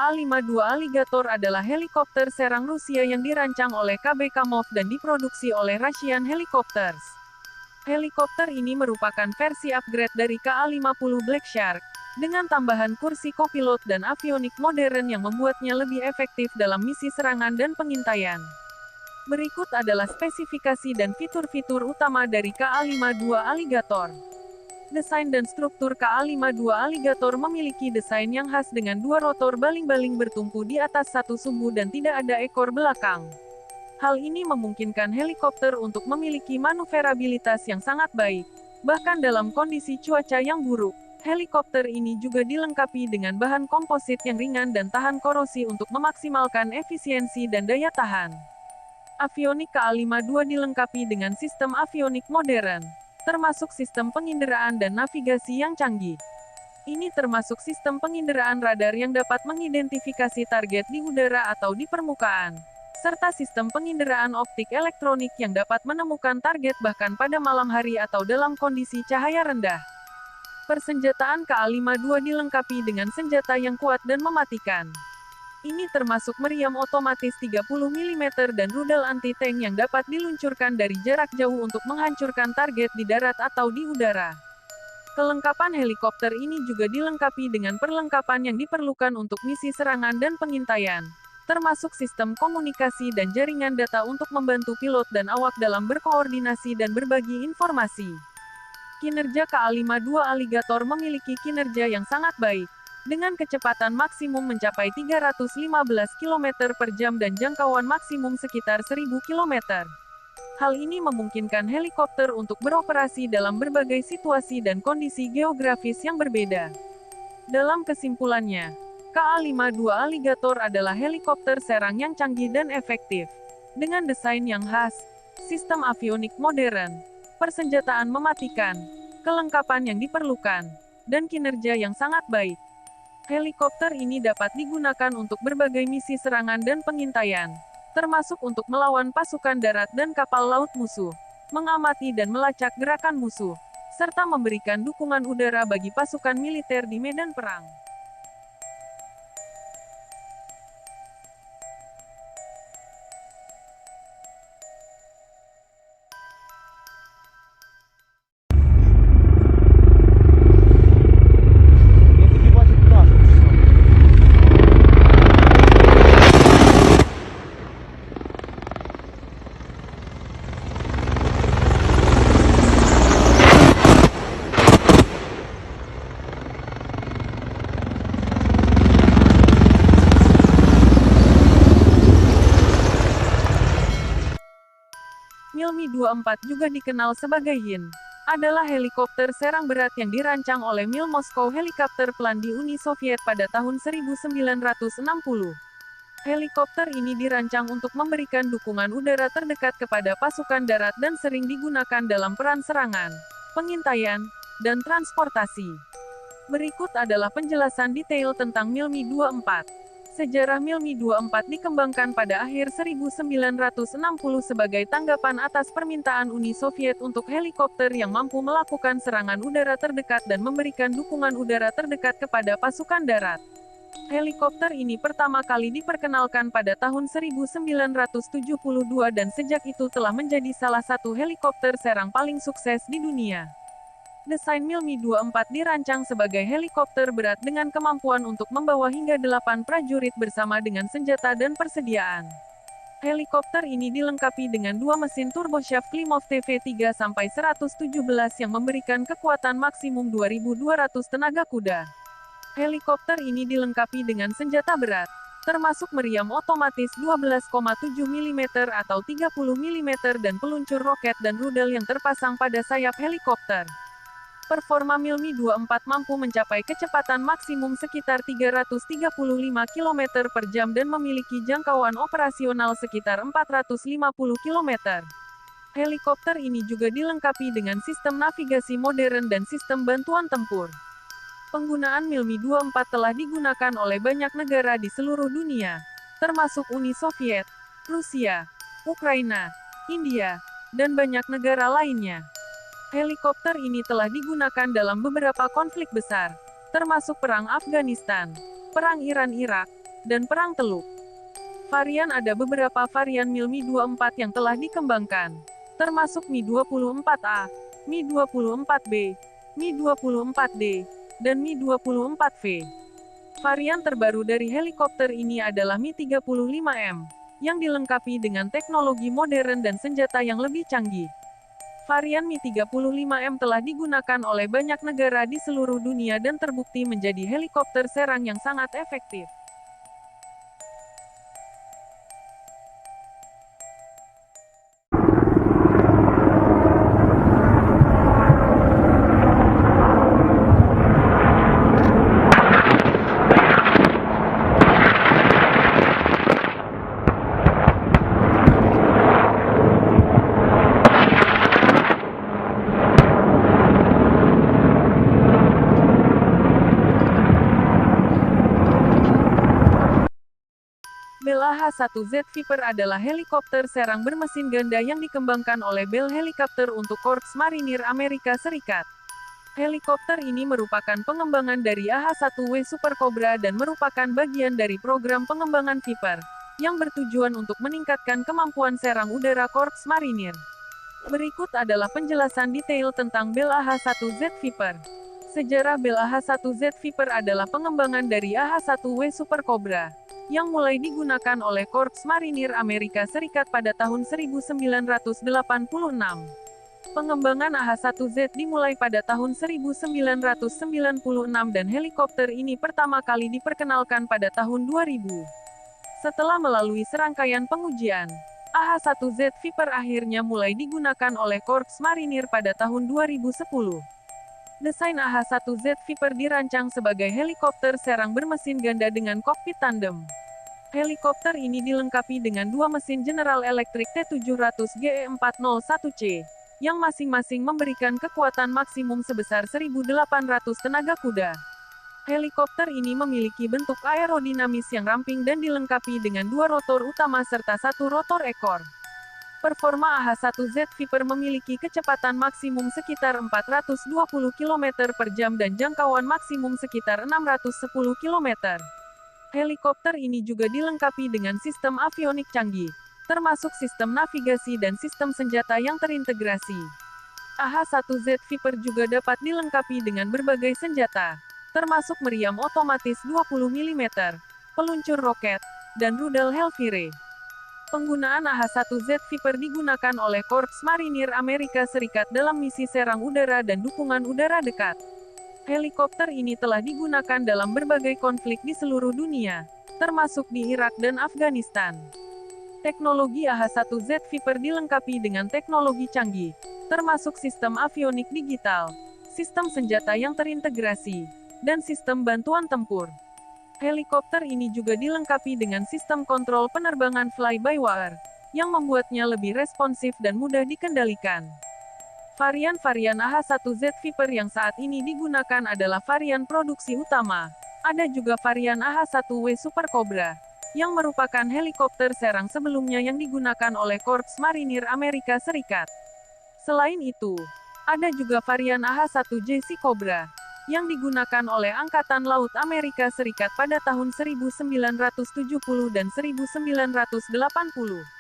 Ka-52 Alligator adalah helikopter serang Rusia yang dirancang oleh KB Kamov dan diproduksi oleh Russian Helicopters. Helikopter ini merupakan versi upgrade dari Ka-50 Black Shark, dengan tambahan kursi kopilot dan avionik modern yang membuatnya lebih efektif dalam misi serangan dan pengintaian. Berikut adalah spesifikasi dan fitur-fitur utama dari Ka-52 Alligator. Desain dan struktur Ka-52 Alligator memiliki desain yang khas dengan dua rotor baling-baling bertumpu di atas satu sumbu dan tidak ada ekor belakang. Hal ini memungkinkan helikopter untuk memiliki manuverabilitas yang sangat baik. Bahkan dalam kondisi cuaca yang buruk, helikopter ini juga dilengkapi dengan bahan komposit yang ringan dan tahan korosi untuk memaksimalkan efisiensi dan daya tahan. Avionik Ka-52 dilengkapi dengan sistem avionik modern, termasuk sistem penginderaan dan navigasi yang canggih. Ini termasuk sistem penginderaan radar yang dapat mengidentifikasi target di udara atau di permukaan, serta sistem penginderaan optik elektronik yang dapat menemukan target bahkan pada malam hari atau dalam kondisi cahaya rendah. Persenjataan Ka-52 dilengkapi dengan senjata yang kuat dan mematikan. Ini termasuk meriam otomatis 30 mm dan rudal anti-tank yang dapat diluncurkan dari jarak jauh untuk menghancurkan target di darat atau di udara. Kelengkapan helikopter ini juga dilengkapi dengan perlengkapan yang diperlukan untuk misi serangan dan pengintaian, termasuk sistem komunikasi dan jaringan data untuk membantu pilot dan awak dalam berkoordinasi dan berbagi informasi. Kinerja Ka-52 Alligator memiliki kinerja yang sangat baik, dengan kecepatan maksimum mencapai 315 km per jam dan jangkauan maksimum sekitar 1000 km. Hal ini memungkinkan helikopter untuk beroperasi dalam berbagai situasi dan kondisi geografis yang berbeda. Dalam kesimpulannya, Ka-52 Alligator adalah helikopter serang yang canggih dan efektif, dengan desain yang khas, sistem avionik modern, persenjataan mematikan, kelengkapan yang diperlukan, dan kinerja yang sangat baik. Helikopter ini dapat digunakan untuk berbagai misi serangan dan pengintaian, termasuk untuk melawan pasukan darat dan kapal laut musuh, mengamati dan melacak gerakan musuh, serta memberikan dukungan udara bagi pasukan militer di medan perang. Mi-24 juga dikenal sebagai HIN, adalah helikopter serang berat yang dirancang oleh Mil Moscow Helicopter Plant di Uni Soviet pada tahun 1960. Helikopter ini dirancang untuk memberikan dukungan udara terdekat kepada pasukan darat dan sering digunakan dalam peran serangan, pengintaian, dan transportasi. Berikut adalah penjelasan detail tentang Mi-24. Sejarah Mi-24 dikembangkan pada akhir 1960 sebagai tanggapan atas permintaan Uni Soviet untuk helikopter yang mampu melakukan serangan udara terdekat dan memberikan dukungan udara terdekat kepada pasukan darat. Helikopter ini pertama kali diperkenalkan pada tahun 1972 dan sejak itu telah menjadi salah satu helikopter serang paling sukses di dunia. Desain Mi-24 dirancang sebagai helikopter berat dengan kemampuan untuk membawa hingga 8 prajurit bersama dengan senjata dan persediaan. Helikopter ini dilengkapi dengan dua mesin turboshaft Klimov TV3-117 yang memberikan kekuatan maksimum 2.200 tenaga kuda. Helikopter ini dilengkapi dengan senjata berat, termasuk meriam otomatis 12,7 mm atau 30 mm dan peluncur roket dan rudal yang terpasang pada sayap helikopter. Performa Mi-24 mampu mencapai kecepatan maksimum sekitar 335 km per jam dan memiliki jangkauan operasional sekitar 450 km. Helikopter ini juga dilengkapi dengan sistem navigasi modern dan sistem bantuan tempur. Penggunaan Mi-24 telah digunakan oleh banyak negara di seluruh dunia, termasuk Uni Soviet, Rusia, Ukraina, India, dan banyak negara lainnya. Helikopter ini telah digunakan dalam beberapa konflik besar, termasuk Perang Afghanistan, Perang Iran-Irak, dan perang teluk. Varian ada beberapa varian Mi-24 yang telah dikembangkan, termasuk Mi-24A, Mi-24B, Mi-24D, dan Mi-24V. Varian terbaru dari helikopter ini adalah Mi-35M, yang dilengkapi dengan teknologi modern dan senjata yang lebih canggih. Varian Mi-35M telah digunakan oleh banyak negara di seluruh dunia dan terbukti menjadi helikopter serang yang sangat efektif. Bell AH-1Z Viper adalah helikopter serang bermesin ganda yang dikembangkan oleh Bell Helicopter untuk Korps Marinir Amerika Serikat. Helikopter ini merupakan pengembangan dari AH-1W Super Cobra dan merupakan bagian dari program pengembangan Viper, yang bertujuan untuk meningkatkan kemampuan serang udara Korps Marinir. Berikut adalah penjelasan detail tentang Bell AH-1Z Viper. Sejarah Bell AH-1Z Viper adalah pengembangan dari AH-1W Super Cobra, yang mulai digunakan oleh Korps Marinir Amerika Serikat pada tahun 1986. Pengembangan AH-1Z dimulai pada tahun 1996 dan helikopter ini pertama kali diperkenalkan pada tahun 2000. Setelah melalui serangkaian pengujian, AH-1Z Viper akhirnya mulai digunakan oleh Korps Marinir pada tahun 2010. Desain AH-1Z Viper dirancang sebagai helikopter serang bermesin ganda dengan kokpit tandem. Helikopter ini dilengkapi dengan dua mesin General Electric T700GE401C, yang masing-masing memberikan kekuatan maksimum sebesar 1.800 tenaga kuda. Helikopter ini memiliki bentuk aerodinamis yang ramping dan dilengkapi dengan dua rotor utama serta satu rotor ekor. Performa AH-1Z Viper memiliki kecepatan maksimum sekitar 420 km per jam dan jangkauan maksimum sekitar 610 km. Helikopter ini juga dilengkapi dengan sistem avionik canggih, termasuk sistem navigasi dan sistem senjata yang terintegrasi. AH-1Z Viper juga dapat dilengkapi dengan berbagai senjata, termasuk meriam otomatis 20 mm, peluncur roket, dan rudal Hellfire. Penggunaan AH-1Z Viper digunakan oleh Korps Marinir Amerika Serikat dalam misi serang udara dan dukungan udara dekat. Helikopter ini telah digunakan dalam berbagai konflik di seluruh dunia, termasuk di Irak dan Afghanistan. Teknologi AH-1Z Viper dilengkapi dengan teknologi canggih, termasuk sistem avionik digital, sistem senjata yang terintegrasi, dan sistem bantuan tempur. Helikopter ini juga dilengkapi dengan sistem kontrol penerbangan fly-by-wire, yang membuatnya lebih responsif dan mudah dikendalikan. Varian-varian AH-1Z Viper yang saat ini digunakan adalah varian produksi utama. Ada juga varian AH-1W Super Cobra, yang merupakan helikopter serang sebelumnya yang digunakan oleh Korps Marinir Amerika Serikat. Selain itu, ada juga varian AH-1J Sea Cobra, yang digunakan oleh Angkatan Laut Amerika Serikat pada tahun 1970 dan 1980.